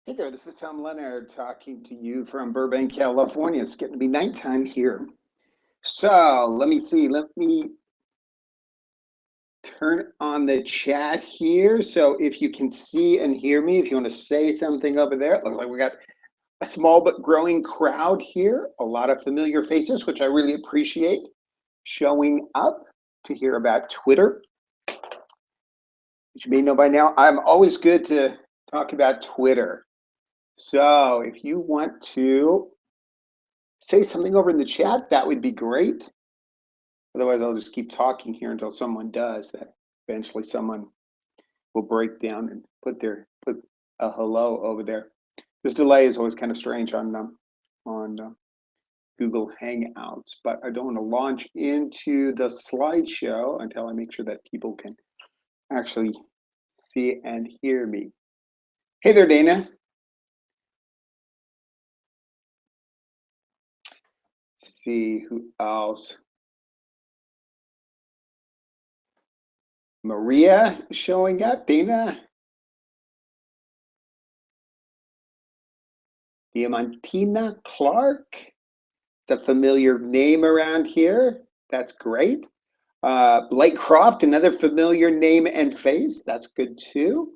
Hey there, this is Tom Leonard talking to you from Burbank, California. It's getting to be nighttime here. So let me see, let me turn on the chat here. So if you can see and hear me, if you want to say something over there, it looks like we got a small but growing crowd here, a lot of familiar faces, which I really appreciate showing up to hear about Twitter. As you may know by now, I'm always good to talk about Twitter. So if you want to say something over in the chat, that would be great. Otherwise, I'll just keep talking here until someone does that. Eventually, someone will break down and put a hello over there. This delay is always kind of strange on Google Hangouts, but I don't want to launch into the slideshow until I make sure that people can actually see and hear me. Hey there, Dana. Let's see who else. Maria showing up. Dana. Diamantina Clark. It's a familiar name around here. That's great. Blake Croft, another familiar name and face. That's good too.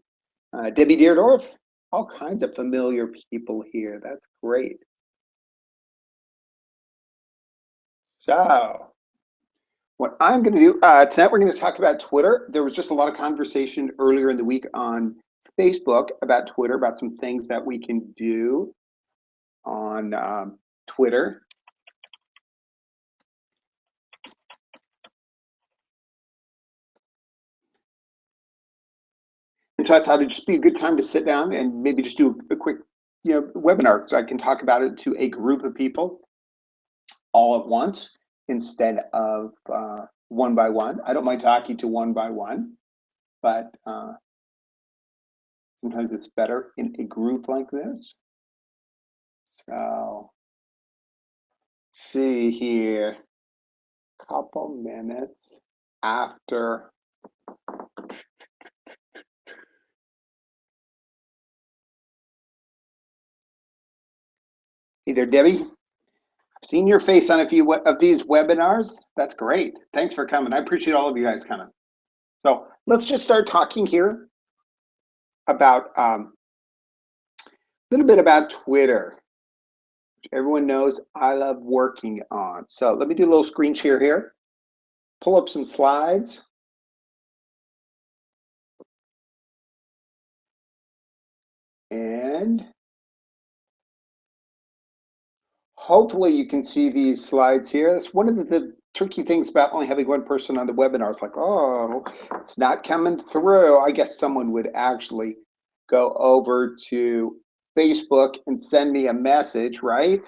Debbie Deerdorf, all kinds of familiar people here. That's great. So, what I'm going to do tonight, we're going to talk about Twitter. There was just a lot of conversation earlier in the week on Facebook about Twitter, about some things that we can do on Twitter. And so I thought it'd just be a good time to sit down and maybe just do a quick, webinar, so I can talk about it to a group of people all at once instead of one by one. I don't mind talking to one by one, but sometimes it's better in a group like this. So let's see here, couple minutes after. Hey there, Debbie. I've seen your face on a few of these webinars. That's great. Thanks for coming. I appreciate all of you guys coming. So let's just start talking here about a little bit about Twitter, which everyone knows I love working on. So let me do a little screen share here, pull up some slides. And hopefully you can see these slides here. That's one of the tricky things about only having one person on the webinar. It's like, oh, it's not coming through. I guess someone would actually go over to Facebook and send me a message, right?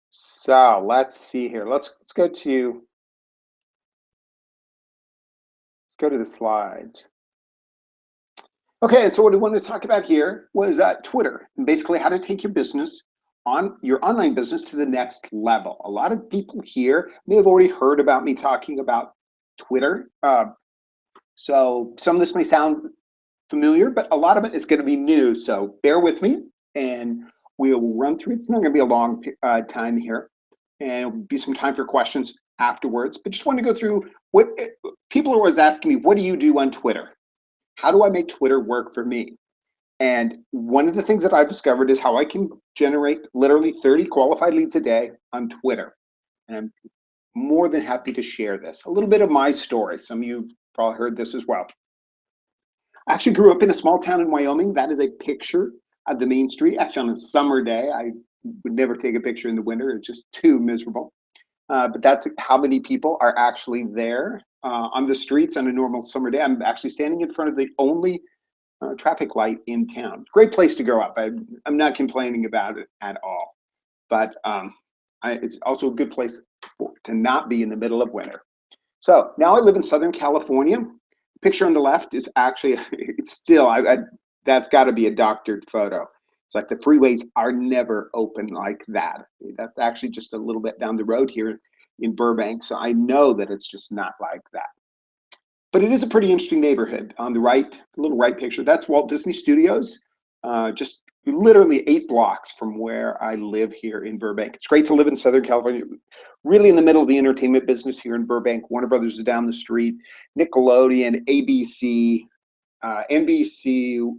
So let's see here. Let's go to the slides. Okay, and so what we want to talk about here was Twitter, and basically how to take your business on your online business to the next level. A lot of people here may have already heard about me talking about Twitter. So some of this may sound familiar, but a lot of it is going to be new. So bear with me, and we'll run through it. It's not going to be a long time here, and it'll be some time for questions afterwards. But just want to go through what people are always asking me, what do you do on Twitter? How do I make Twitter work for me? And one of the things that I've discovered is how I can generate literally 30 qualified leads a day on Twitter. And I'm more than happy to share this. A little bit of my story. Some of you have probably heard this as well. I actually grew up in a small town in Wyoming. That is a picture of the main street. Actually, on a summer day, I would never take a picture in the winter. It's just too miserable. But that's how many people are actually there on the streets on a normal summer day. I'm actually standing in front of the only traffic light in town. Great place to grow up. I'm not complaining about it at all. But it's also a good place to not be in the middle of winter. So now I live in Southern California. The picture on the left is actually, it's still, that's got to be a doctored photo. It's like the freeways are never open like that. That's actually just a little bit down the road here in Burbank. So I know that it's just not like that. But it is a pretty interesting neighborhood. On the right, little right picture, that's Walt Disney Studios, just literally 8 blocks from where I live here in Burbank. It's great to live in Southern California, really in the middle of the entertainment business here in Burbank. Warner Brothers is down the street, Nickelodeon, ABC, NBC,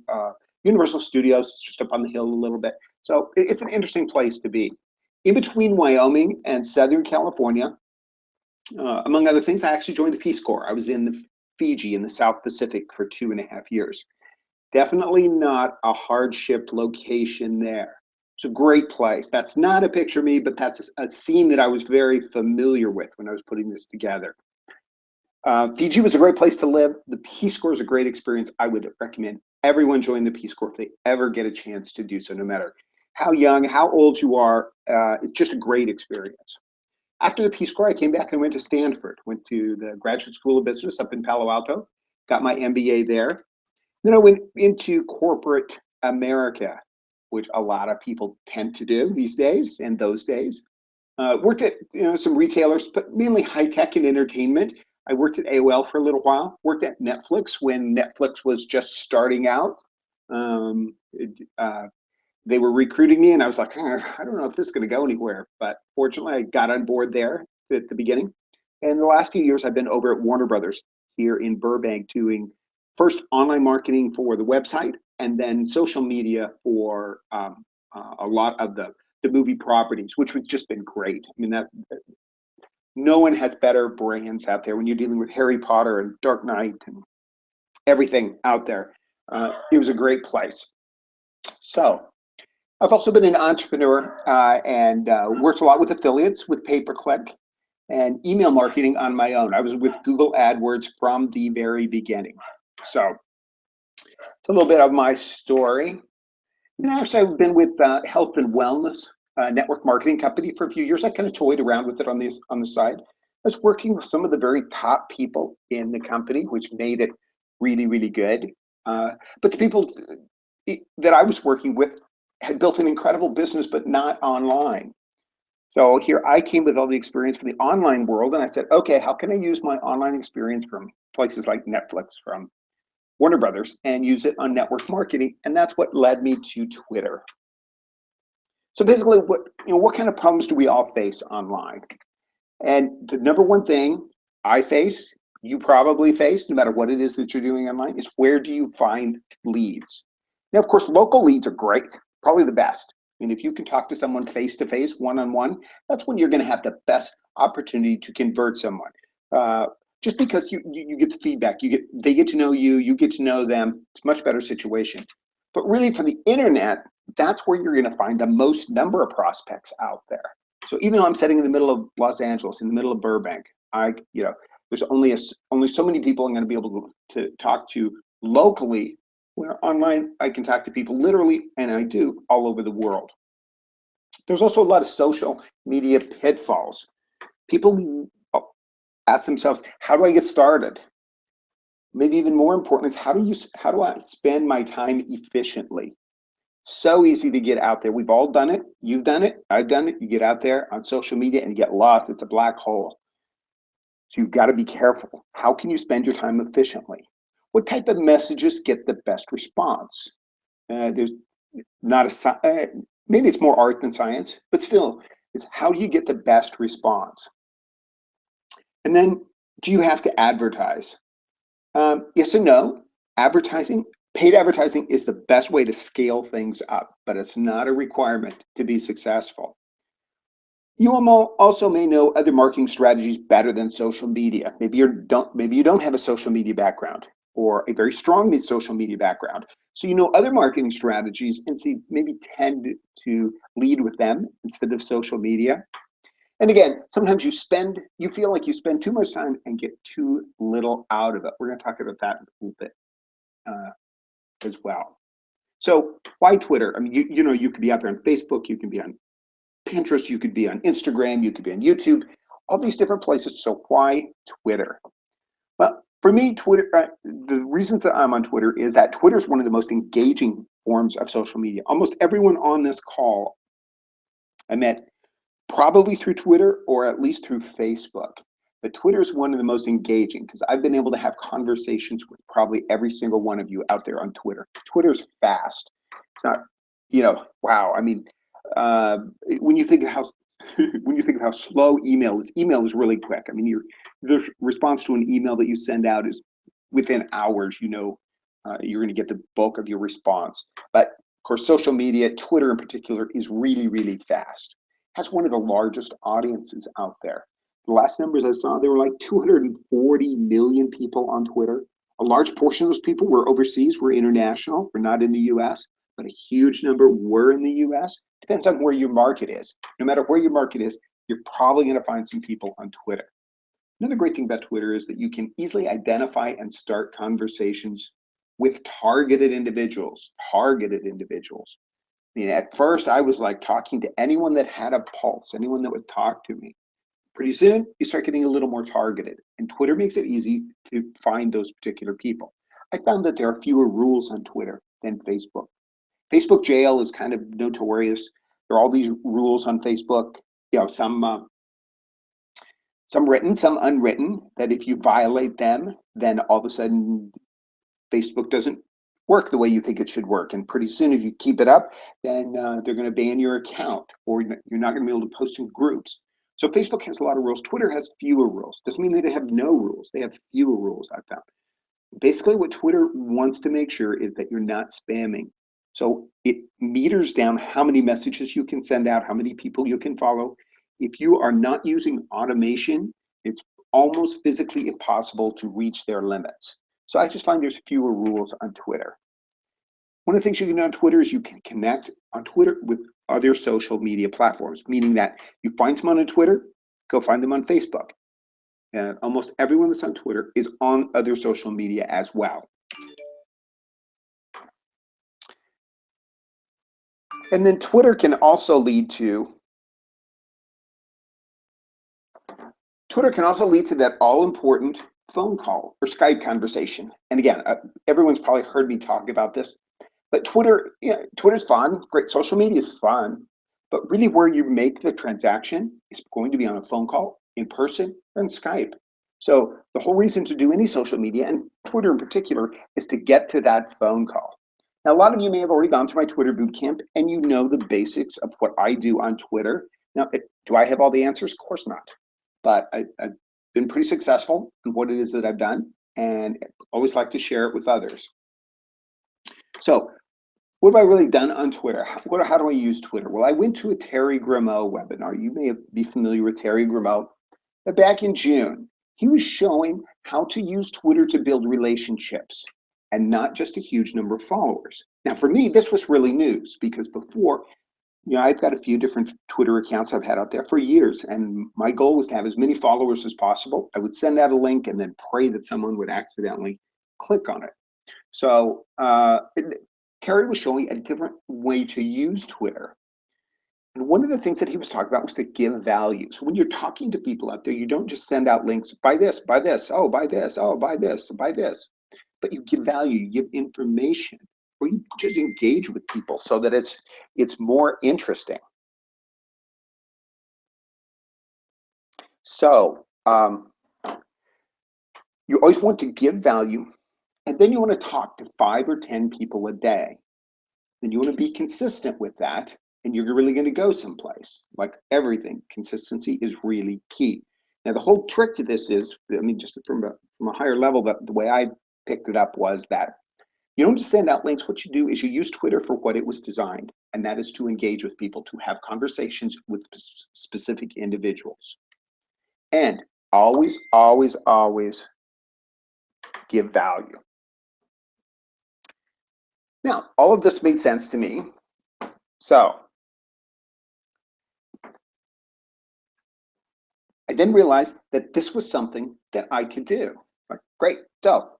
Universal Studios is just up on the hill a little bit. So it's an interesting place to be. In between Wyoming and Southern California, among other things, I actually joined the Peace Corps. I was in the Fiji in the South Pacific for 2.5 years. Definitely not a hardship location there. It's a great place. That's not a picture of me, but that's a scene that I was very familiar with when I was putting this together. Fiji was a great place to live. The Peace Corps is a great experience. I would recommend everyone join the Peace Corps if they ever get a chance to do so, no matter how young, how old you are. It's just a great experience. After the Peace Corps, I came back and went to Stanford, went to the Graduate School of Business up in Palo Alto, got my MBA there. Then I went into corporate America, which a lot of people tend to do these days and those days. Worked at some retailers, but mainly high tech and entertainment. I worked at AOL for a little while. Worked at Netflix when Netflix was just starting out. They were recruiting me, and I was like, I don't know if this is going to go anywhere. But fortunately, I got on board there at the beginning. And the last few years, I've been over at Warner Brothers here in Burbank doing first online marketing for the website, and then social media for a lot of the movie properties, which has just been great. I mean, that no one has better brands out there when you're dealing with Harry Potter and Dark Knight and everything out there. It was a great place. So I've also been an entrepreneur and worked a lot with affiliates, with pay-per-click and email marketing on my own. I was with Google AdWords from the very beginning. So it's a little bit of my story. And actually, I've been with Health and Wellness network marketing company for a few years. I kind of toyed around with it on the side. I was working with some of the very top people in the company, which made it really, really good. But the people that I was working with had built an incredible business, but not online. So here I came with all the experience from the online world, and I said, okay, how can I use my online experience from places like Netflix, from Warner Brothers, and use it on network marketing? And that's what led me to Twitter. So basically, what kind of problems do we all face online? And the number one thing I face, you probably face, no matter what it is that you're doing online, is where do you find leads? Now, of course, local leads are great, probably the best. I mean, if you can talk to someone face-to-face, one-on-one, that's when you're going to have the best opportunity to convert someone. Just because you get the feedback, they get to know you, you get to know them. It's a much better situation. But really, for the internet, that's where you're going to find the most number of prospects out there. So even though I'm sitting in the middle of Los Angeles, in the middle of Burbank, there's only so many people I'm going to be able to talk to locally. Where online, I can talk to people literally, and I do, all over the world. There's also a lot of social media pitfalls. People ask themselves, how do I get started? Maybe even more important is how do I spend my time efficiently? So easy to get out there. We've all done it. You've done it. I've done it. You get out there on social media and you get lost. It's a black hole. So you've got to be careful. How can you spend your time efficiently? What type of messages get the best response? There's not maybe it's more art than science, but still, it's how do you get the best response? And then, do you have to advertise? Yes and no. Paid advertising is the best way to scale things up, but it's not a requirement to be successful. You also may know other marketing strategies better than social media. Maybe you don't have a social media background or a very strong social media background. So you know other marketing strategies and maybe tend to lead with them instead of social media. And again, sometimes you feel like you spend too much time and get too little out of it. We're going to talk about that in a little bit as well. So why Twitter? I mean, you could be out there on Facebook, you can be on Pinterest, you could be on Instagram, you could be on YouTube, all these different places. So why Twitter? Well, for me, Twitter, the reasons that I'm on Twitter is that Twitter is one of the most engaging forms of social media. Almost everyone on this call I met probably through Twitter or at least through Facebook. but Twitter is one of the most engaging because I've been able to have conversations with probably every single one of you out there on Twitter. Twitter's fast. It's not, wow. I mean, uh, when you think of how when you think of how slow email is really quick. I mean, the response to an email that you send out is within hours. You're going to get the bulk of your response. But of course, social media, Twitter in particular, is really, really fast. Has one of the largest audiences out there. The last numbers I saw, there were like 240 million people on Twitter. A large portion of those people were overseas, were international, were not in the US, but a huge number were in the US. Depends on where your market is. No matter where your market is, you're probably going to find some people on Twitter. Another great thing about Twitter is that you can easily identify and start conversations with targeted individuals. Targeted individuals. I mean, at first I was like talking to anyone that had a pulse, anyone that would talk to me. Pretty soon, you start getting a little more targeted, and Twitter makes it easy to find those particular people. I found that there are fewer rules on Twitter than Facebook. Facebook jail is kind of notorious. There are all these rules on Facebook, some written, some unwritten, that if you violate them, then all of a sudden Facebook doesn't work the way you think it should work. And pretty soon, if you keep it up, then they're going to ban your account, or you're not going to be able to post in groups. So Facebook has a lot of rules. Twitter has fewer rules. Doesn't mean they have no rules. They have fewer rules, I found. Basically, what Twitter wants to make sure is that you're not spamming. So it meters down how many messages you can send out, how many people you can follow. If you are not using automation, it's almost physically impossible to reach their limits. So I just find there's fewer rules on Twitter. One of the things you can do on Twitter is you can connect on Twitter with other social media platforms, meaning that you find someone on Twitter, go find them on Facebook. And almost everyone that's on Twitter is on other social media as well. And then Twitter can also lead to that all-important phone call or Skype conversation. And again, everyone's probably heard me talk about this, but Twitter's fun, great. Social media is fun, but really where you make the transaction is going to be on a phone call, in person, or in Skype. So the whole reason to do any social media, and Twitter in particular, is to get to that phone call. Now, a lot of you may have already gone through my Twitter bootcamp, and you know the basics of what I do on Twitter. Now, do I have all the answers? Of course not. But I've been pretty successful in what it is that I've done, and always like to share it with others. So what have I really done on Twitter? How do I use Twitter? Well, I went to a Terry Grimeau webinar. You may be familiar with Terry Grimeau. But back in June, he was showing how to use Twitter to build relationships and not just a huge number of followers. Now, for me, this was really news because before, I've got a few different Twitter accounts I've had out there for years, and my goal was to have as many followers as possible. I would send out a link and then pray that someone would accidentally click on it. So Terry was showing a different way to use Twitter. And one of the things that he was talking about was to give value. So when you're talking to people out there, you don't just send out links, buy this, oh, buy this, oh, buy this, buy this. But you give value, you give information, or you just engage with people so that it's more interesting. So you always want to give value, and then you want to talk to 5 or 10 people a day. Then you want to be consistent with that, and you're really going to go someplace. Like everything, consistency is really key. Now, the whole trick to this is, just from a higher level, but the way I picked it up was that you don't just send out links. What you do is you use Twitter for what it was designed, and that is to engage with people, to have conversations with specific individuals. And always, always, always give value. Now, all of this made sense to me. So I then realized that this was something that I could do. Like, great. So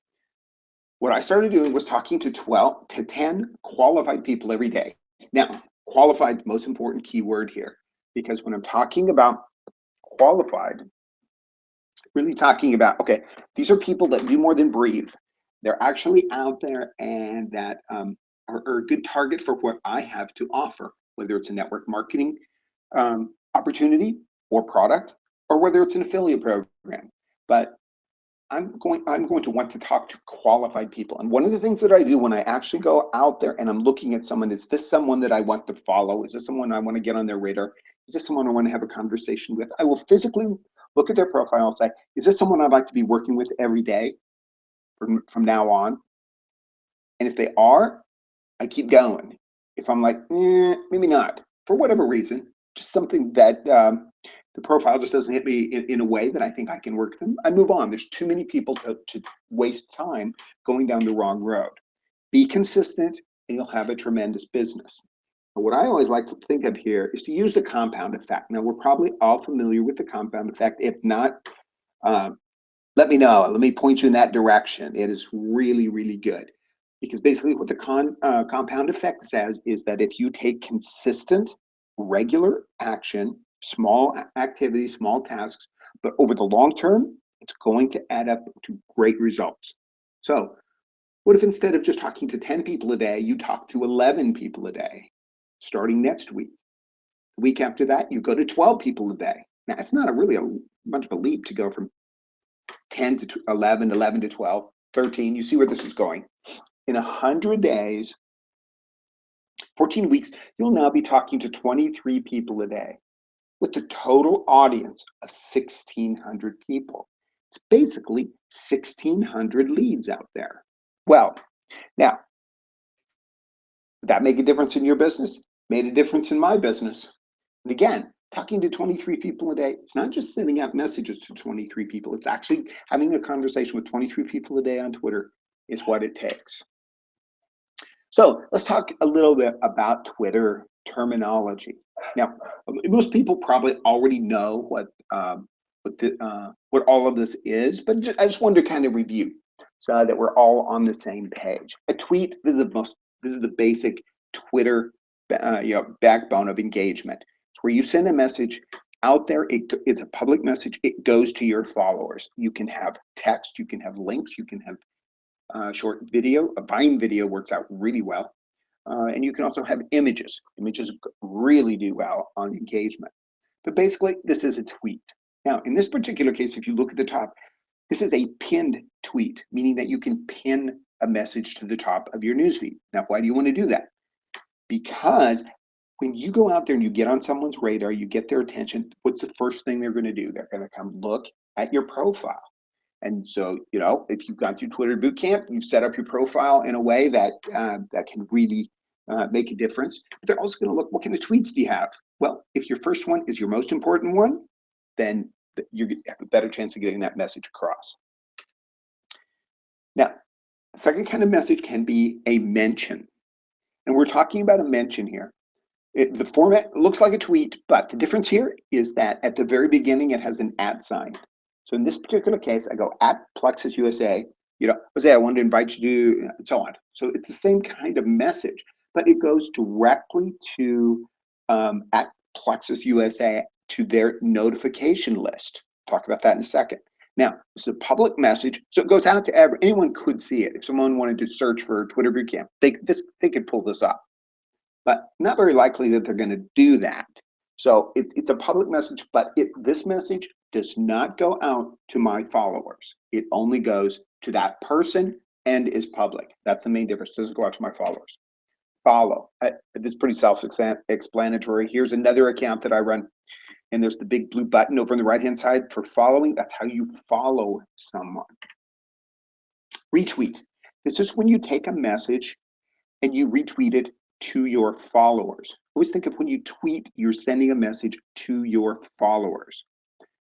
what I started doing was talking to 12 to 10 qualified people every day. Now, qualified, most important keyword here, because when I'm talking about qualified, really talking about, okay, these are people that do more than breathe. They're actually out there and that are a good target for what I have to offer, whether it's a network marketing opportunity or product, or whether it's an affiliate program. but I'm going to want to talk to qualified people. And one of the things that I do when I actually go out there and I'm looking at someone, is this someone that I want to follow? Is this someone I want to get on their radar? Is this someone I want to have a conversation with? I will physically look at their profile and say, is this someone I'd like to be working with every day from now on? And if they are, I keep going. If I'm like, maybe not, for whatever reason, just something that the profile just doesn't hit me in a way that I think I can work them, I move on. There's too many people to waste time going down the wrong road. Be consistent and you'll have a tremendous business. But what I always like to think of here is to use the compound effect. Now, we're probably all familiar with the compound effect. If not, let me know. Let me point you in that direction. It is really, really good. Because basically what the compound effect says is that if you take consistent, regular action, small activities, small tasks, but over the long term, it's going to add up to great results. So what if instead of just talking to 10 people a day, you talk to 11 people a day, starting next week? The week after that, you go to 12 people a day. Now, it's not really a much of a leap to go from 10 to 11, 11 to 12, 13. You see where this is going. In 100 days, 14 weeks, you'll now be talking to 23 people a day with a total audience of 1,600 people. It's basically 1,600 leads out there. Well, now, did that make a difference in your business? Made a difference in my business. And again, talking to 23 people a day, it's not just sending out messages to 23 people. It's actually having a conversation with 23 people a day on Twitter is what it takes. So let's talk a little bit about Twitter terminology. Now, most people probably already know what all of this is, but I just wanted to kind of review so that we're all on the same page. A tweet, this is the basic Twitter backbone of engagement. It's where you send a message out there. It's a public message. It goes to your followers. You can have text, you can have links, you can have short video. A Vine video works out really well. And you can also have images. Images really do well on engagement. But basically, this is a tweet. Now, in this particular case, if you look at the top, this is a pinned tweet, meaning that you can pin a message to the top of your newsfeed. Now, why do you want to do that? Because when you go out there and you get on someone's radar, you get their attention, what's the first thing they're going to do? They're going to come look at your profile. And so, if you've gone through Twitter Bootcamp, you've set up your profile in a way that that can really make a difference. But they're also going to look, what kind of tweets do you have? Well, if your first one is your most important one, then you have a better chance of getting that message across. Now, the second kind of message can be a mention. And we're talking about a mention here. The format looks like a tweet, but the difference here is that at the very beginning, it has an @ sign. So in this particular case, I go @Plexus USA, Jose, I wanted to invite you to, and so on. So it's the same kind of message, but it goes directly to @Plexus USA to their notification list. Talk about that in a second. Now, it's a public message, so it goes out to anyone could see it. If someone wanted to search for Twitter Bootcamp, they could pull this up, but not very likely that they're going to do that. So it's a public message, but this message does not go out to my followers. It only goes to that person and is public. That's the main difference. It doesn't go out to my followers. Follow. This is pretty self-explanatory. Here's another account that I run, and there's the big blue button over on the right-hand side for following. That's how you follow someone. Retweet. This is when you take a message and you retweet it to your followers. Always think of when you tweet, you're sending a message to your followers.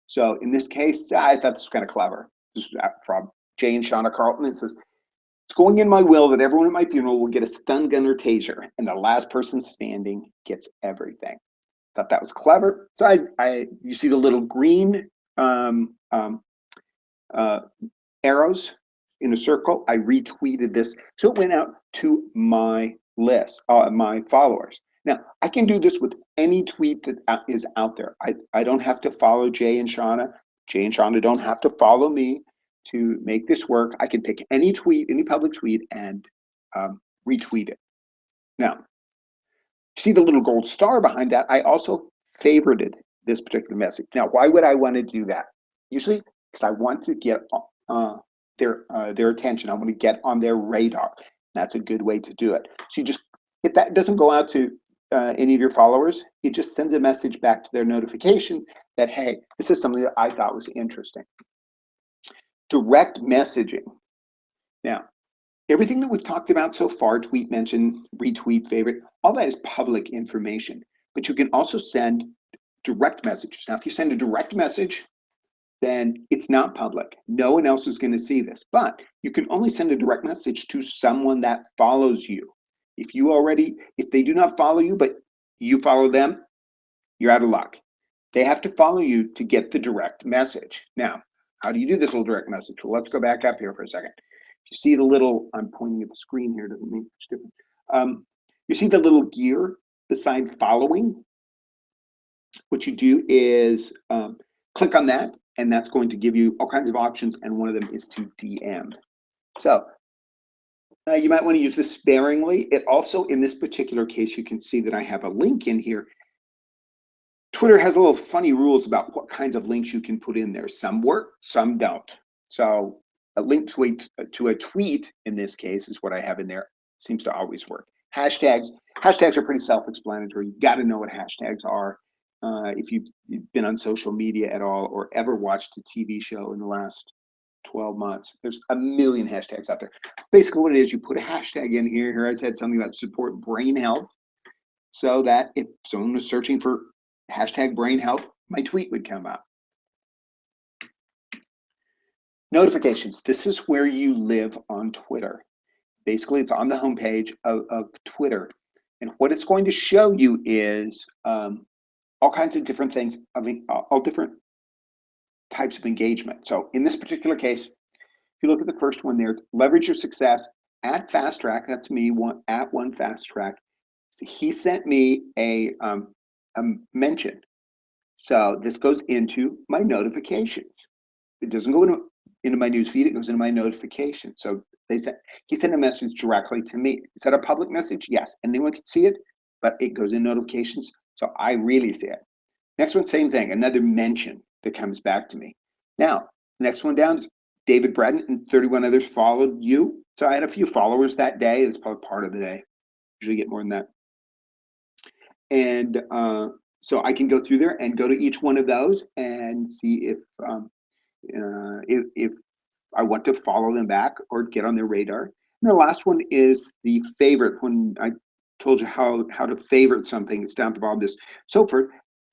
So in this case, I thought this was kind of clever. This is from Jay and Shauna Carlton. It says, it's going in my will that everyone at my funeral will get a stun gun or taser, and the last person standing gets everything. Thought that was clever. So you see the little green arrows in a circle. I retweeted this, so it went out to my list, my followers. Now, I can do this with any tweet that is out there. I don't have to follow Jay and Shauna. Jay and Shauna don't have to follow me to make this work. I can pick any tweet, any public tweet, and retweet it. Now, see the little gold star behind that? I also favorited this particular message. Now, why would I want to do that? Usually, because I want to get their attention. I want to get on their radar. That's a good way to do it. So you just, if that doesn't go out to any of your followers, it just sends a message back to their notification that, hey, this is something that I thought was interesting. Direct messaging. Now, everything that we've talked about so far, tweet, mention, retweet, favorite, all that is public information. But you can also send direct messages. Now, if you send a direct message, then it's not public. No one else is going to see this. But you can only send a direct message to someone that follows you. If they do not follow you, but you follow them, you're out of luck. They have to follow you to get the direct message. Now, how do you do this little direct message? Well, let's go back up here for a second. You see the little, I'm pointing at the screen here, doesn't make much difference. You see the little gear beside following? What you do is click on that, and that's going to give you all kinds of options, and one of them is to DM. So you might want to use this sparingly. It also, in this particular case, you can see that I have a link in here. Twitter has a little funny rules about what kinds of links you can put in there. Some work, some don't. So a link to a tweet, in this case, is what I have in there. Seems to always work. Hashtags are pretty self-explanatory. You got to know what hashtags are. If you've been on social media at all or ever watched a TV show in the last 12 months, there's a million hashtags out there. Basically what it is, you put a hashtag in here. Here I said something about support brain health, so that if someone was searching for hashtag brain health, my tweet would come up. Notifications. This is where you live on Twitter. Basically, it's on the homepage of Twitter. And what it's going to show you is all kinds of different things, all different types of engagement. So in this particular case, if you look at the first one there, it's leverage your success at Fast Track. That's me, at One Fast Track. So he sent me a mention. So this goes into my notifications. It doesn't go into my news feed, it goes into my notifications. So he sent a message directly to me. Is that a public message? Yes, anyone can see it, but it goes in notifications, so I really see it. Next one, same thing, another mention that comes back to me. Now, next one down is David Breton and 31 others followed you. So I had a few followers that day. It's probably part of the day. Usually get more than that. And so I can go through there and go to each one of those and see if I want to follow them back or get on their radar. And the last one is the favorite. When I told you how to favorite something, it's down at the bottom of this. So for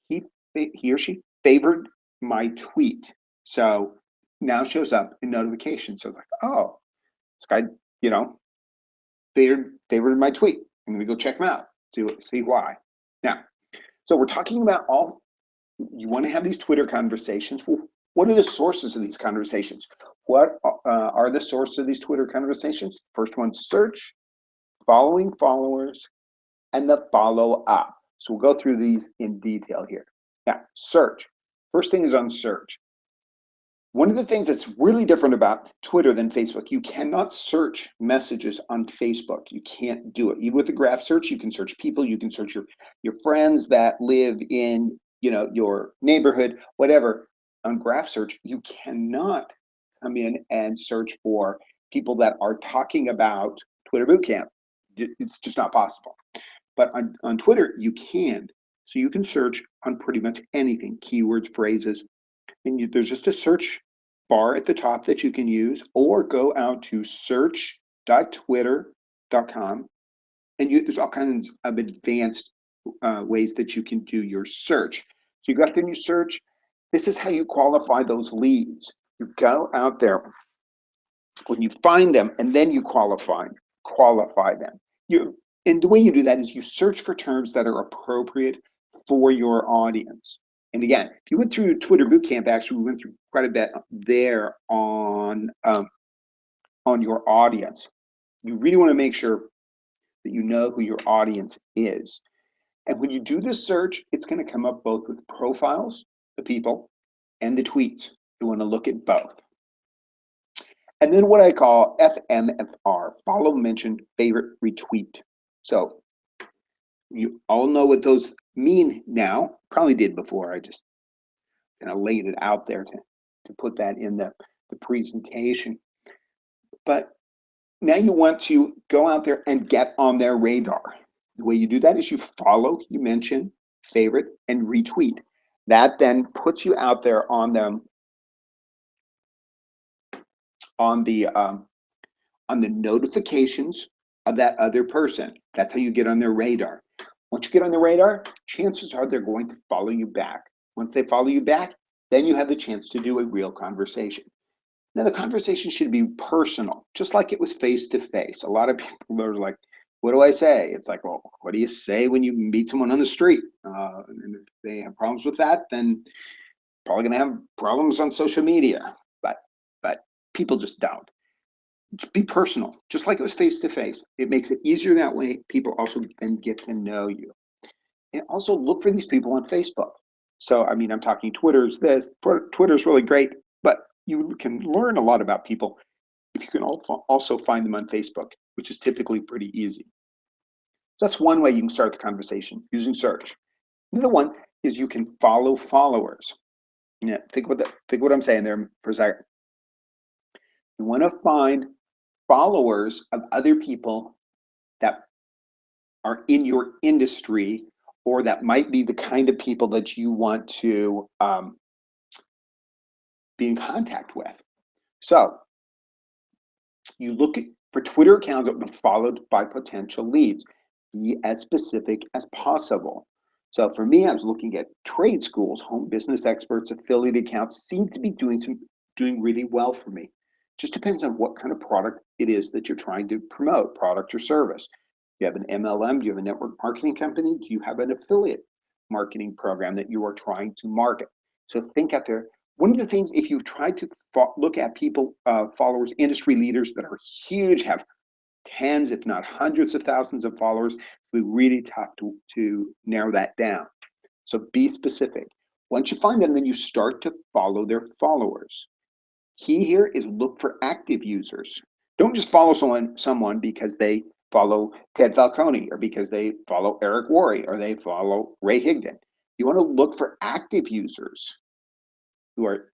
he or she favored my tweet. So now it shows up in notifications. So it's like, oh, this guy, favored my tweet. I'm gonna go check him out, see why. Now, so we're talking about you want to have these Twitter conversations. Well, what are the sources of these conversations? What are the sources of these Twitter conversations? First one, search, following followers, and the follow up. So we'll go through these in detail here. Now, search. First thing is on search. One of the things that's really different about Twitter than Facebook, you cannot search messages on Facebook. You can't do it. Even with the graph search, you can search people, you can search your friends that live in your neighborhood, whatever. On graph search, you cannot come in and search for people that are talking about Twitter Bootcamp. It's just not possible. But on Twitter, you can. So you can search on pretty much anything, keywords, phrases, and there's just a search bar at the top that you can use, or go out to search.twitter.com, and there's all kinds of advanced ways that you can do your search. So you go out there and you search. This is how you qualify those leads. You go out there when you find them, and then you qualify them. And the way you do that is you search for terms that are appropriate for your audience. And again, if you went through Twitter Bootcamp, actually, we went through quite a bit there on your audience. You really want to make sure that you know who your audience is. And when you do this search, it's going to come up both with profiles, the people, and the tweets. You want to look at both. And then what I call FMFR, follow, mention, favorite, retweet. So you all know what those mean now. Probably did before. I just kind of laid it out there to put that in the presentation. But now you want to go out there and get on their radar. The way you do that is you follow, you mention, favorite, and retweet. That then puts you out there on them on the notifications of that other person. That's how you get on their radar. Once you get on the radar, chances are they're going to follow you back. Once they follow you back, then you have the chance to do a real conversation. Now, the conversation should be personal, just like it was face-to-face. A lot of people are like, what do I say? It's like, well, what do you say when you meet someone on the street? And if they have problems with that, then probably going to have problems on social media. But people just don't. Just be personal, just like it was face-to-face. It makes it easier that way. People also then get to know you. And also look for these people on Facebook. So, I mean, I'm talking Twitter's this. Twitter's really great, but you can learn a lot about people if you can also find them on Facebook, which is typically pretty easy. So that's one way you can start the conversation, using search. Another one is you can follow followers. Yeah, think what I'm saying there for a second. You want to find followers of other people that are in your industry, or that might be the kind of people that you want to be in contact with. So you look for Twitter accounts that have been followed by potential leads. Be as specific as possible. So for me, I was looking at trade schools, home business experts, affiliate accounts seem to be doing really well for me. Just depends on what kind of product it is that you're trying to promote, product or service. Do you have an MLM? Do you have a network marketing company? Do you have an affiliate marketing program that you are trying to market? So think out there. One of the things, if you try to look at people, followers, industry leaders that are huge, have tens, if not hundreds of thousands of followers, it'll be really tough to narrow that down. So be specific. Once you find them, then you start to follow their followers. Key here is look for active users. Don't just follow someone because they follow Ted Falcone, or because they follow Eric Worre, or they follow Ray Higdon. You want to look for active users who are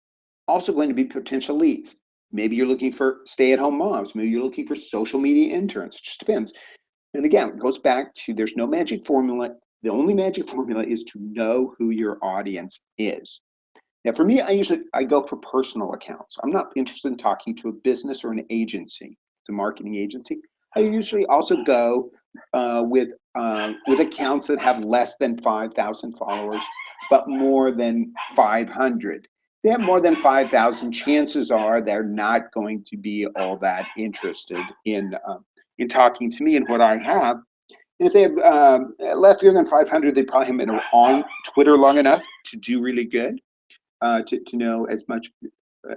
also going to be potential leads. Maybe you're looking for stay-at-home moms. Maybe you're looking for social media interns. It just depends. And again, it goes back to there's no magic formula. The only magic formula is to know who your audience is. Now, for me, I go for personal accounts. I'm not interested in talking to a business or an agency, the marketing agency. I usually also go with accounts that have less than 5,000 followers, but more than 500. They have more than 5,000. Chances are they're not going to be all that interested in talking to me and what I have. And if they have less than 500, they probably haven't been on Twitter long enough to do really good. To know as much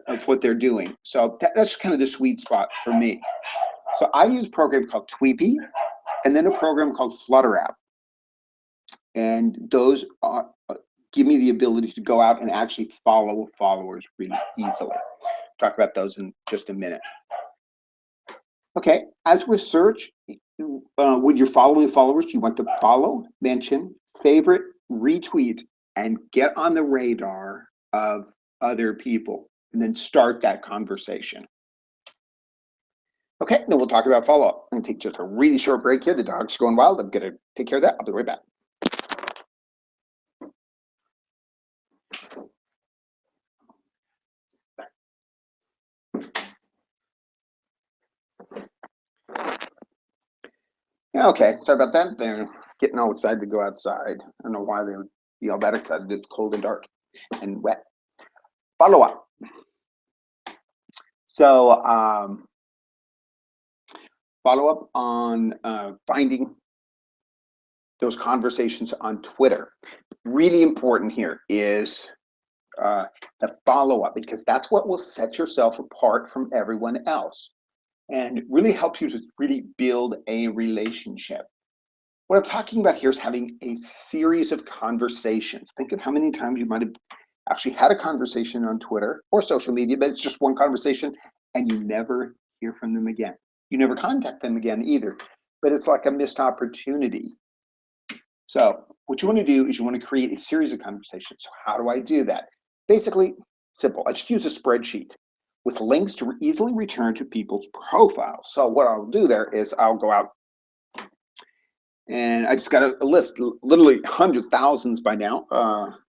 of what they're doing. So that's kind of the sweet spot for me. So I use a program called Tweepy, and then a program called Flutter App. And those give me the ability to go out and actually follow followers really easily. Talk about those in just a minute. Okay, as with search, when you're following followers, you want to follow, mention, favorite, retweet, and get on the radar of other people, and then start that conversation. Okay, then we'll talk about follow-up. I'm gonna take just a really short break here. The dog's going wild. I'm gonna take care of that. I'll be right back. Okay, sorry about that. They're getting all excited to go outside. I don't know why they would be all that excited. It's cold and dark and wet. Follow-up. So follow up on finding those conversations on Twitter. Really important here is the follow-up, because that's what will set yourself apart from everyone else and really helps you to really build a relationship. What I'm talking about here is having a series of conversations. Think of how many times you might have actually had a conversation on Twitter or social media, but it's just one conversation and you never hear from them again. You never contact them again either, but it's like a missed opportunity. So what you want to do is you want to create a series of conversations. So how do I do that? Basically, Simple. I just use a spreadsheet with links to easily return to people's profiles. So what I'll do there is I'll go out and I just got a list, literally hundreds, thousands by now,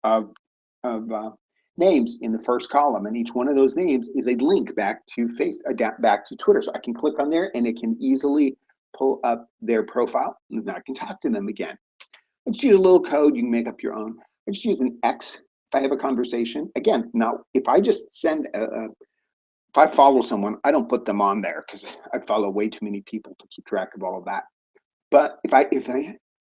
of names in the first column, and each one of those names is a link back to back to Twitter. So I can click on there and it can easily pull up their profile, and then I can talk to them again. I just use a little code. You can make up your own. I just use an X if I have a conversation. Again, now if I just send if I follow someone, I don't put them on there because I follow way too many people to keep track of all of that. But if I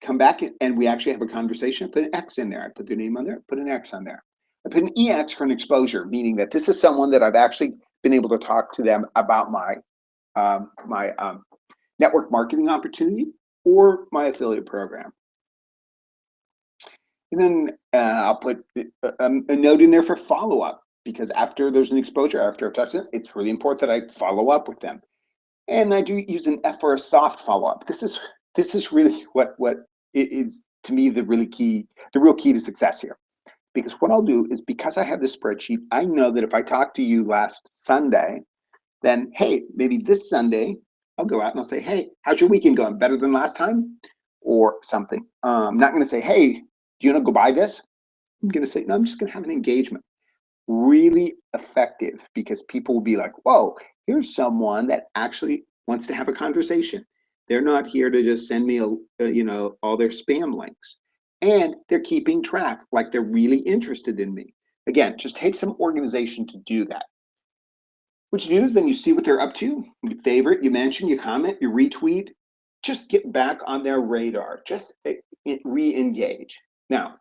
come back and we actually have a conversation, I put an X in there. I put their name on there, put an X on there. I put an EX for an exposure, meaning that this is someone that I've actually been able to talk to them about my network marketing opportunity or my affiliate program. And then I'll put a note in there for follow-up, because after there's an exposure, after I've touched it, it's really important that I follow up with them. And I do use an F for a soft follow-up. This is really what is, to me, the real key to success here. Because what I'll do is, because I have this spreadsheet, I know that if I talked to you last Sunday, then, hey, maybe this Sunday, I'll go out and I'll say, hey, how's your weekend going? Better than last time? Or something. I'm not going to say, hey, do you want to go buy this? I'm going to say, no, I'm just going to have an engagement. Really effective, because people will be like, whoa, here's someone that actually wants to have a conversation. They're not here to just send me all their spam links. And they're keeping track, like they're really interested in me. Again, just take some organization to do that. What you do is then you see what they're up to. You favorite, you mention, you comment, you retweet. Just get back on their radar. Just re-engage. Now,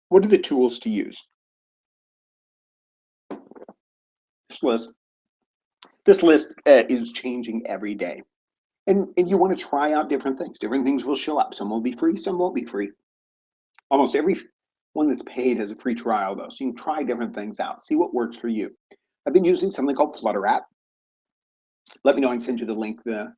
what are the tools to use? This list is changing every day. And you want to try out different things. Different things will show up. Some will be free, some won't be free. Almost every one that's paid has a free trial, though. So you can try different things out, see what works for you. I've been using something called Flutter app. Let me know, I can send you the link, the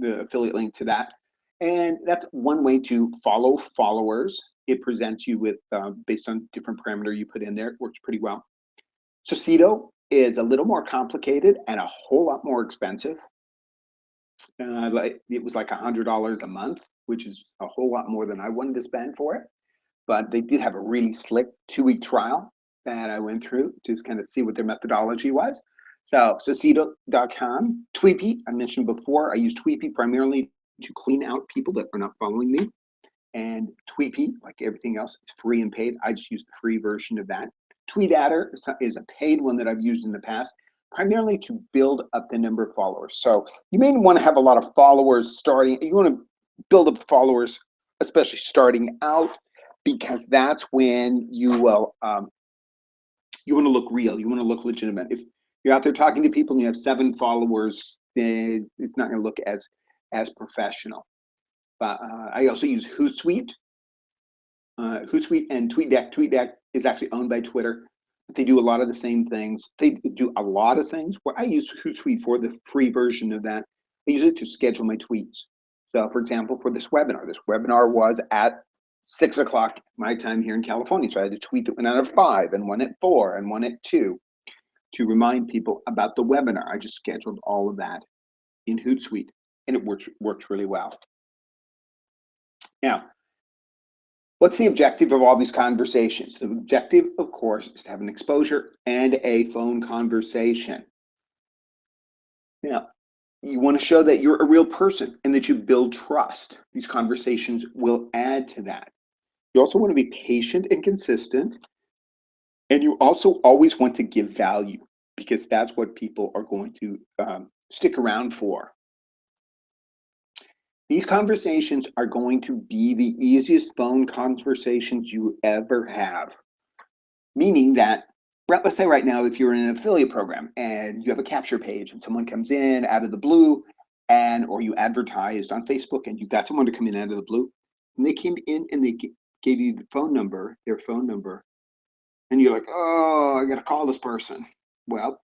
affiliate link to that. And that's one way to follow followers. It presents you with, based on different parameter you put in there, it works pretty well. Socito is a little more complicated and a whole lot more expensive. It was like $100 a month, which is a whole lot more than I wanted to spend for it. But they did have a really slick 2-week trial that I went through to kind of see what their methodology was. So Socito.com, Tweepy, I mentioned before, I use Tweepy primarily to clean out people that are not following me. And Tweepy, like everything else, is free and paid. I just use the free version of that. TweetAdder is a paid one that I've used in the past, primarily to build up the number of followers. So you may want to have a lot of followers starting. You want to build up followers, especially starting out, because that's when you will, you want to look real. You want to look legitimate. If you're out there talking to people and you have 7 followers, then it's not going to look as professional. But I also use Hootsuite. Hootsuite and TweetDeck. TweetDeck is actually owned by Twitter, but they do a lot of the same things. They do a lot of things. What I use Hootsuite for, the free version of that, I use it to schedule my tweets. So, for example, for this webinar was at 6 o'clock my time here in California. So I had a tweet that went out at 5 and one at 4 and one at 2 to remind people about the webinar. I just scheduled all of that in Hootsuite, and it works really well. Now, what's the objective of all these conversations? The objective, of course, is to have an exposure and a phone conversation. Now, you want to show that you're a real person and that you build trust. These conversations will add to that. You also want to be patient and consistent. And you also always want to give value, because that's what people are going to stick around for. These conversations are going to be the easiest phone conversations you ever have. Meaning that, let's say right now, if you're in an affiliate program and you have a capture page and someone comes in out of the blue, or you advertised on Facebook and you got someone to come in out of the blue, and they came in and they gave you the phone number, their phone number, and you're like, oh, I got to call this person. Well,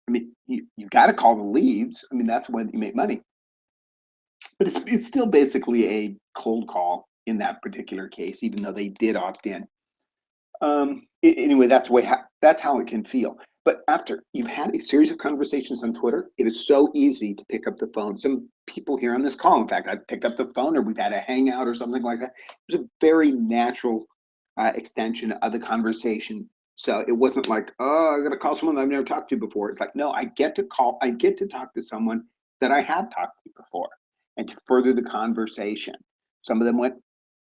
I mean, you got to call the leads. I mean, that's when you make money. But it's still basically a cold call in that particular case, even though they did opt in. Anyway, that's how it can feel. But after you've had a series of conversations on Twitter, it is so easy to pick up the phone. Some people here on this call, in fact, I've picked up the phone or we've had a hangout or something like that. It was a very natural extension of the conversation. So it wasn't like, oh, I'm going to call someone I've never talked to before. It's like, no, I get to talk to someone that I have talked to before and to further the conversation. Some of them went,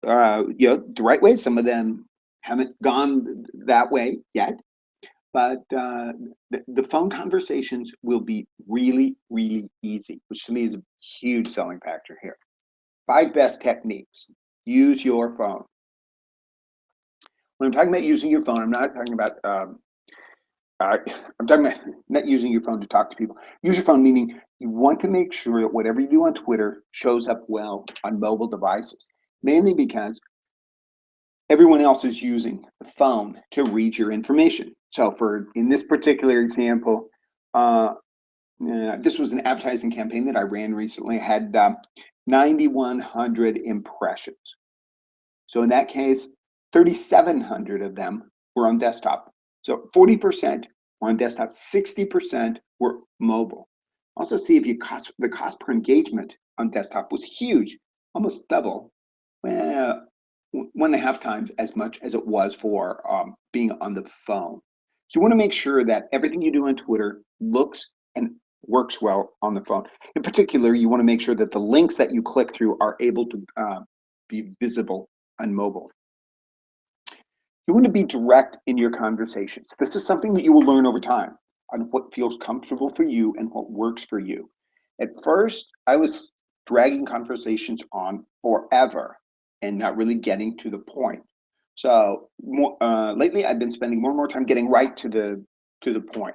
the right way. Some of them haven't gone that way yet. But the phone conversations will be really, really easy, which to me is a huge selling factor here. 5 best techniques. Use your phone. When I'm talking about using your phone, I'm not talking about I'm talking about not using your phone to talk to people. Use your phone meaning you want to make sure that whatever you do on Twitter shows up well on mobile devices, mainly because everyone else is using the phone to read your information. So in this particular example, this was an advertising campaign that I ran recently. I had 9,100 impressions. So in that case, 3,700 of them were on desktop. So 40% were on desktop, 60% were mobile. Also see if the cost per engagement on desktop was huge, almost double. Well, 1.5 times as much as it was for being on the phone. So you want to make sure that everything you do on Twitter looks and works well on the phone. In particular, you want to make sure that the links that you click through are able to be visible on mobile. You want to be direct in your conversations. This is something that you will learn over time on what feels comfortable for you and what works for you. At first, I was dragging conversations on forever and not really getting to the point. So lately, I've been spending more and more time getting right to the point.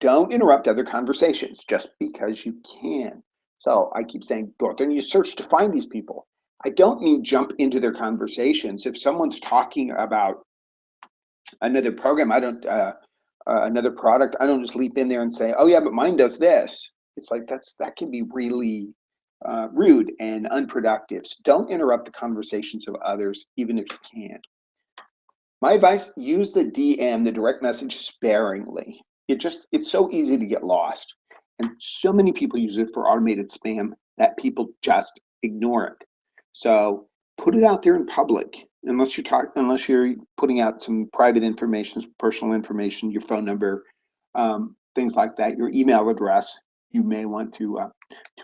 Don't interrupt other conversations just because you can. So I keep saying, go out there and you search to find these people. I don't mean jump into their conversations. If someone's talking about another program, another product, I don't just leap in there and say, oh yeah, but mine does this. It's like that can be really rude and unproductive. So don't interrupt the conversations of others, even if you can. My advice, use the DM, the direct message, sparingly. It's so easy to get lost. And so many people use it for automated spam that people just ignore it. So put it out there in public, unless you're putting out some private information, personal information, your phone number, things like that, your email address, you may want to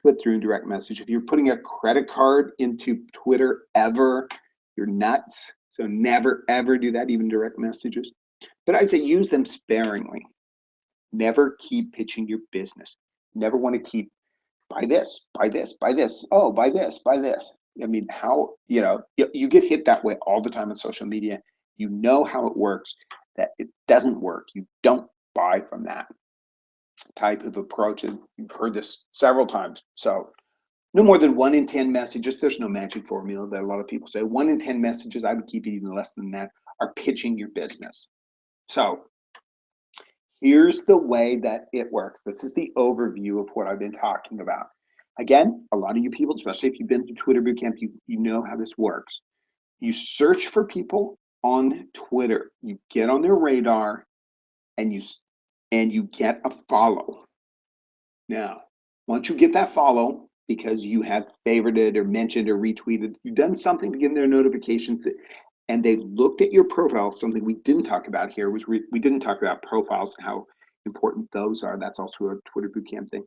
put through a direct message. If you're putting a credit card into Twitter ever, you're nuts. So never, ever do that, even direct messages. But I'd say use them sparingly. Never keep pitching your business. Never want to keep, buy this, buy this, buy this. Oh, buy this, buy this. I mean, you get hit that way all the time on social media. You know how it works, that it doesn't work. You don't buy from that type of approach. And you've heard this several times. So no more than 1 in 10 messages. There's no magic formula that a lot of people say. 1 in 10 messages, I would keep it even less than that, are pitching your business. So here's the way that it works. This is the overview of what I've been talking about. Again, a lot of you people, especially if you've been through Twitter Bootcamp, you know how this works. You search for people on Twitter. You get on their radar, and you get a follow. Now, once you get that follow, because you have favorited or mentioned or retweeted, you've done something to give them their notifications, and they looked at your profile. Something we didn't talk about here was we didn't talk about profiles and how important those are. That's also a Twitter Bootcamp thing.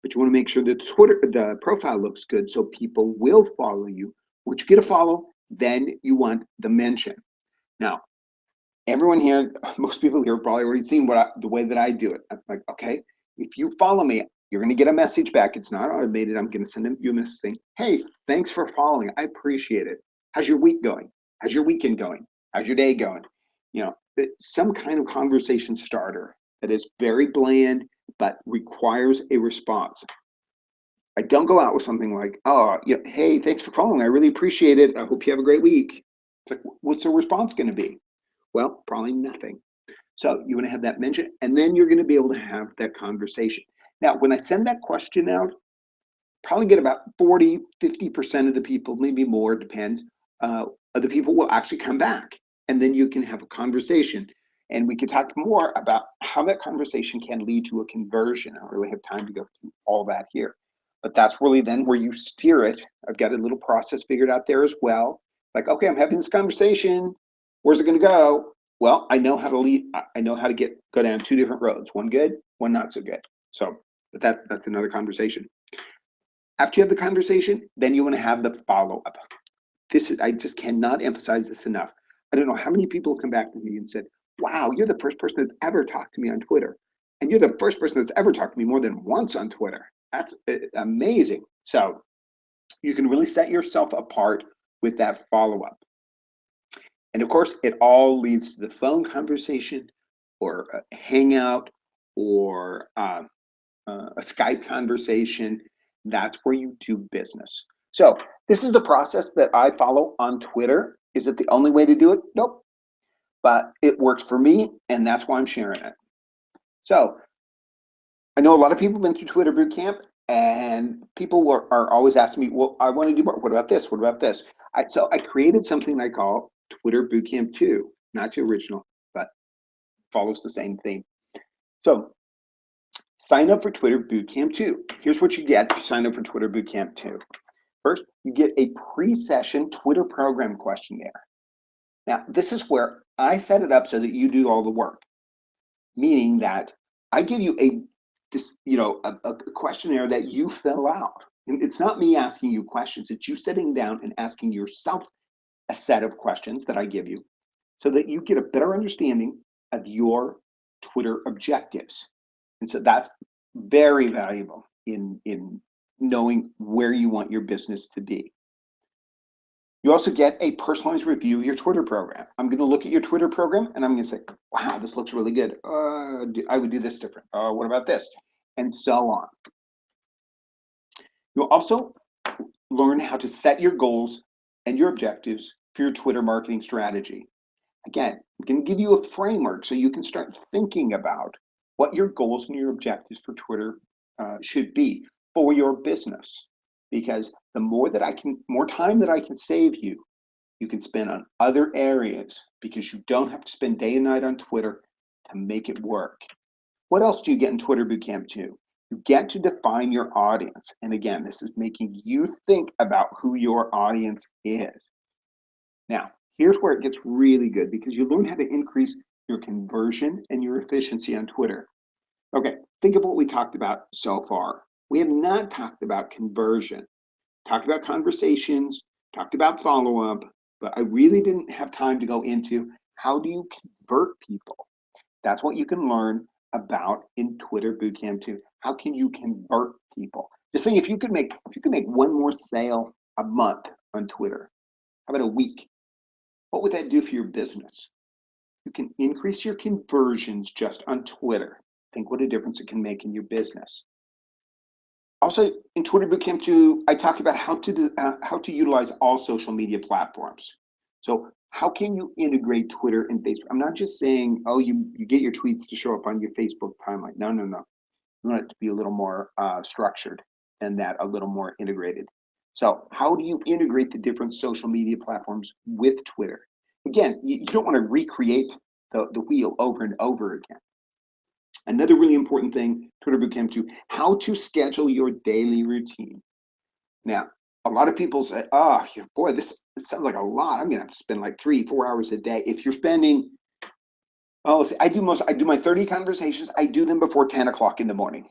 But you want to make sure that the profile looks good so people will follow you. Once you get a follow, then you want the mention. Now, everyone here, most people here have probably already seen the way that I do it. I'm like, okay, if you follow me, you're going to get a message back. It's not automated. I'm going to send you a message saying, hey, thanks for following. I appreciate it. How's your week going? How's your weekend going? How's your day going? Some kind of conversation starter that is very bland but requires a response. I don't go out with something like, oh, yeah, hey, thanks for following. I really appreciate it. I hope you have a great week. It's like, what's the response going to be? Well, probably nothing. So you want to have that mention, and then you're going to be able to have that conversation. Now, when I send that question out, probably get about 40, 50% of the people, maybe more, depends, of the people will actually come back and then you can have a conversation. And we could talk more about how that conversation can lead to a conversion. I don't really have time to go through all that here. But that's really then where you steer it. I've got a little process figured out there as well. Like, okay, I'm having this conversation. Where's it going to go? Well, I know how to lead. I know how to go down two different roads. One good, one not so good. So, but that's another conversation. After you have the conversation, then you want to have the follow-up. I just cannot emphasize this enough. I don't know how many people come back to me and said, wow, you're the first person that's ever talked to me on Twitter. And you're the first person that's ever talked to me more than once on Twitter. That's amazing. So you can really set yourself apart with that follow-up. And of course, it all leads to the phone conversation or a hangout or a Skype conversation. That's where you do business. So this is the process that I follow on Twitter. Is it the only way to do it? Nope. But it works for me, and that's why I'm sharing it. So I know a lot of people have been through Twitter Bootcamp, and people are always asking me, well, I want to do more. What about this? What about this? So I created something I call Twitter Bootcamp 2, not the original, but follows the same theme. So sign up for Twitter Bootcamp 2. Here's what you get if you sign up for Twitter Bootcamp 2. First, you get a pre-session Twitter program questionnaire. Now, this is where I set it up so that you do all the work, meaning that I give you a questionnaire that you fill out. And it's not me asking you questions. It's you sitting down and asking yourself a set of questions that I give you so that you get a better understanding of your Twitter objectives. And so that's very valuable in knowing where you want your business to be. You also get a personalized review of your Twitter program. I'm going to look at your Twitter program and I'm going to say, wow, this looks really good. I would do this different. What about this? And so on. You'll also learn how to set your goals and your objectives for your Twitter marketing strategy. Again, I'm going to give you a framework so you can start thinking about what your goals and your objectives for Twitter should be for your business. Because the more time that I can save you, you can spend on other areas because you don't have to spend day and night on Twitter to make it work. What else do you get in Twitter Bootcamp 2? You get to define your audience. And again, this is making you think about who your audience is. Now, here's where it gets really good because you learn how to increase your conversion and your efficiency on Twitter. Okay, think of what we talked about so far. We have not talked about conversion, talked about conversations, talked about follow-up, but I really didn't have time to go into how do you convert people. That's what you can learn about in Twitter Bootcamp 2. How can you convert people? Just think if you could make one more sale a month on Twitter, how about a week? What would that do for your business? You can increase your conversions just on Twitter. Think what a difference it can make in your business. Also, in Twitter Bootcamp 2, I talk about how to utilize all social media platforms. So how can you integrate Twitter and Facebook? I'm not just saying, oh, you get your tweets to show up on your Facebook timeline. No. You want it to be a little more structured and that a little more integrated. So how do you integrate the different social media platforms with Twitter? Again, you don't want to recreate the wheel over and over again. Another really important thing, Twitter Bootcamp 2, how to schedule your daily routine. Now, a lot of people say, oh, boy, it sounds like a lot. I'm going to have to spend like 3-4 hours a day. If you're spending, I do my 30 conversations. I do them before 10 o'clock in the morning.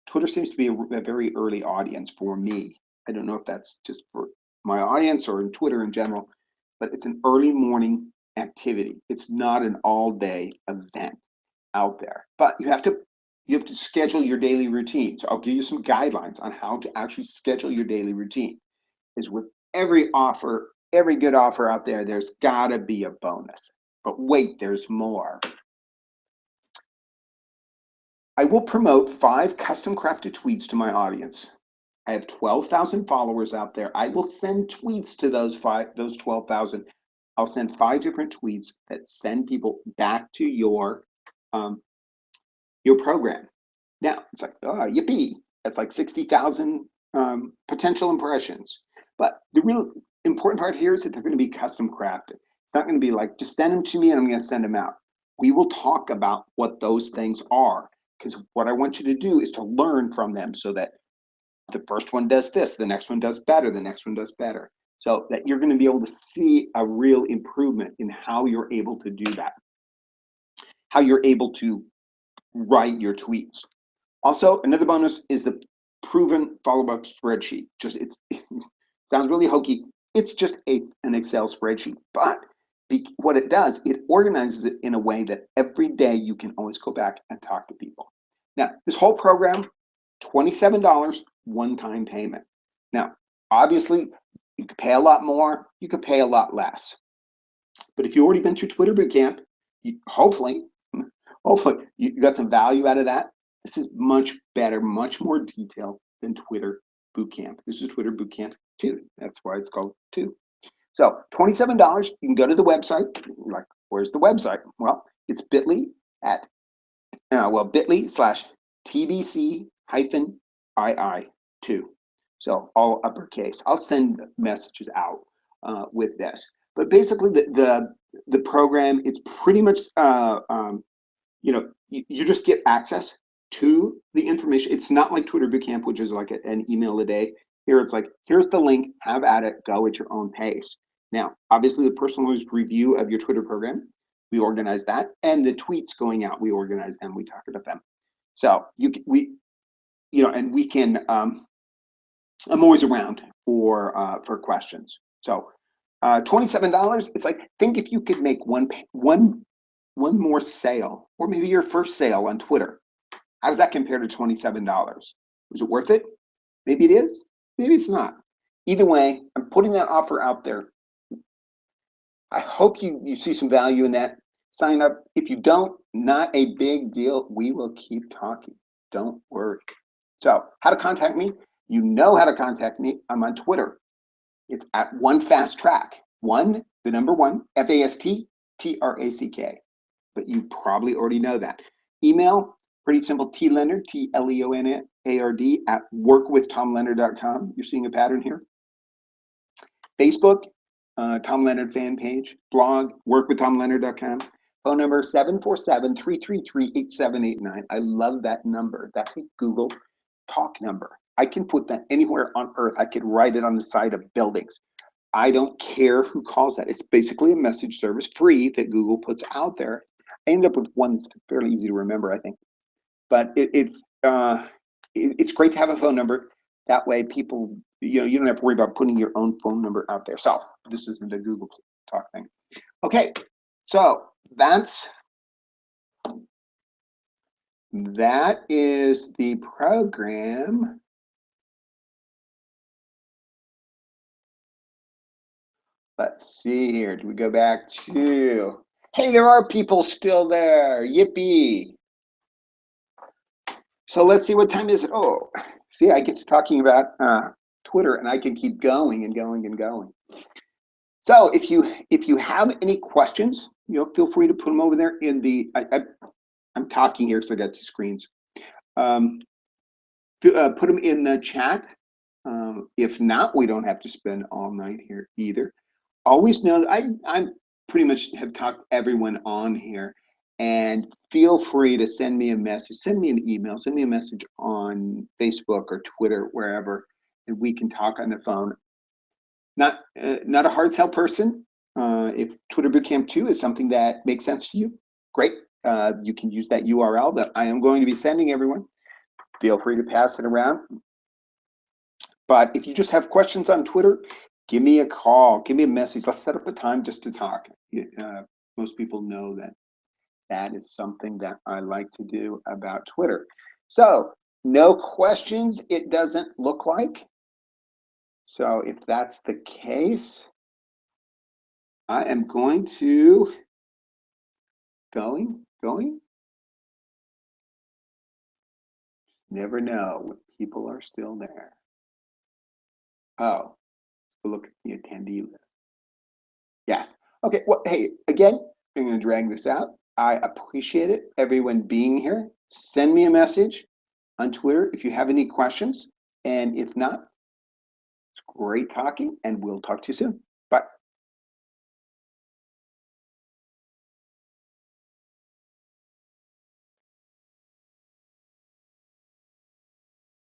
Twitter seems to be a very early audience for me. I don't know if that's just for my audience or in Twitter in general, but it's an early morning activity. It's not an all-day event out there, but you have to schedule your daily routine. So I'll give you some guidelines on how to actually schedule your daily routine. Is with every good offer out there, there's gotta be a bonus. But wait, there's more. I will promote 5 custom crafted tweets to my audience. I have 12,000 followers out there. I will send tweets to those 12,000. I'll send 5 different tweets that send people back to your program. Now, it's like, oh, yippee. That's like 60,000 potential impressions. But the real important part here is that they're going to be custom crafted. It's It's not going to be like, just send them to me and I'm going to send them out. We will talk about what those things are, because what I want you to do is to learn from them, so that the first one does this, the next one does better, the next one does better. So that you're going to be able to see a real improvement in how you're able to do that, how you're able to write your tweets. Also, another bonus is the proven follow-up spreadsheet. It sounds really hokey. It's just an Excel spreadsheet, but what it does, it organizes it in a way that every day you can always go back and talk to people. Now, this whole program, $27, one-time payment. Now, obviously, you could pay a lot more, you could pay a lot less. But if you've already been through Twitter Bootcamp, hopefully you got some value out of that. This is much better, much more detailed than Twitter Bootcamp. This is Twitter Bootcamp 2. That's why it's called 2. So $27, you can go to the website. You're like, where's the website? Well, it's bit.ly at, bit.ly/TBC-II2. So all uppercase. I'll send messages out with this. But basically the program, it's pretty much, you just get access to the information. It's not like Twitter Bootcamp, which is like an email a day. Here it's like, here's the link, have at it, go at your own pace. Now, obviously the personalized review of your Twitter program, we organize that, and the tweets going out, we organize them, we talk about them. So we can, I'm always around for questions. So $27, it's like, think if you could make one more sale, or maybe your first sale on Twitter. How does that compare to $27? Is it worth it? Maybe it is, maybe it's not. Either way, I'm putting that offer out there. I hope you see some value in that. Sign up. If you don't, not a big deal. We will keep talking. Don't worry. So how to contact me? You know how to contact me. I'm on Twitter. It's at @1fasttrack. 1, the number 1, FASTTRACK. But you probably already know that. Email, pretty simple, tleonard, TLEONARD @workwithtomleonard.com. You're seeing a pattern here. Facebook, Tom Leonard fan page. Blog, workwithtomleonard.com. Phone number 747-333-8789. I love that number. That's a Google Talk number. I can put that anywhere on earth. I could write it on the side of buildings. I don't care who calls that. It's basically a message service, free, that Google puts out there. I ended up with one that's fairly easy to remember, I think. But it's great to have a phone number. That way people, you don't have to worry about putting your own phone number out there. So this isn't a Google Talk thing. Okay, so that is the program. Let's see here. Do we go back to, hey, there are people still there. Yippee. So let's see, what time is it? Oh, see, I get to talking about Twitter, and I can keep going and going and going. So if you have any questions, feel free to put them over there in the, I'm talking here because I got 2 screens. Put them in the chat. If not, we don't have to spend all night here either. Always know that I pretty much have talked everyone on here, and feel free to send me a message, send me an email, send me a message on Facebook or Twitter, wherever, and we can talk on the phone. Not a hard sell person. If Twitter Bootcamp 2 is something that makes sense to you, great. You can use that URL that I am going to be sending everyone. Feel free to pass it around. But if you just have questions on Twitter, give me a call, give me a message. Let's set up a time just to talk. Most people know that is something that I like to do about Twitter. So no questions, it doesn't look like. So if that's the case, I am going to going. Never know if people are still there. Oh, look at the attendee list. Yes. Okay. Well, hey, again, I'm going to drag this out. I appreciate it, everyone being here. Send me a message on Twitter if you have any questions. And if not, it's great talking, and we'll talk to you soon.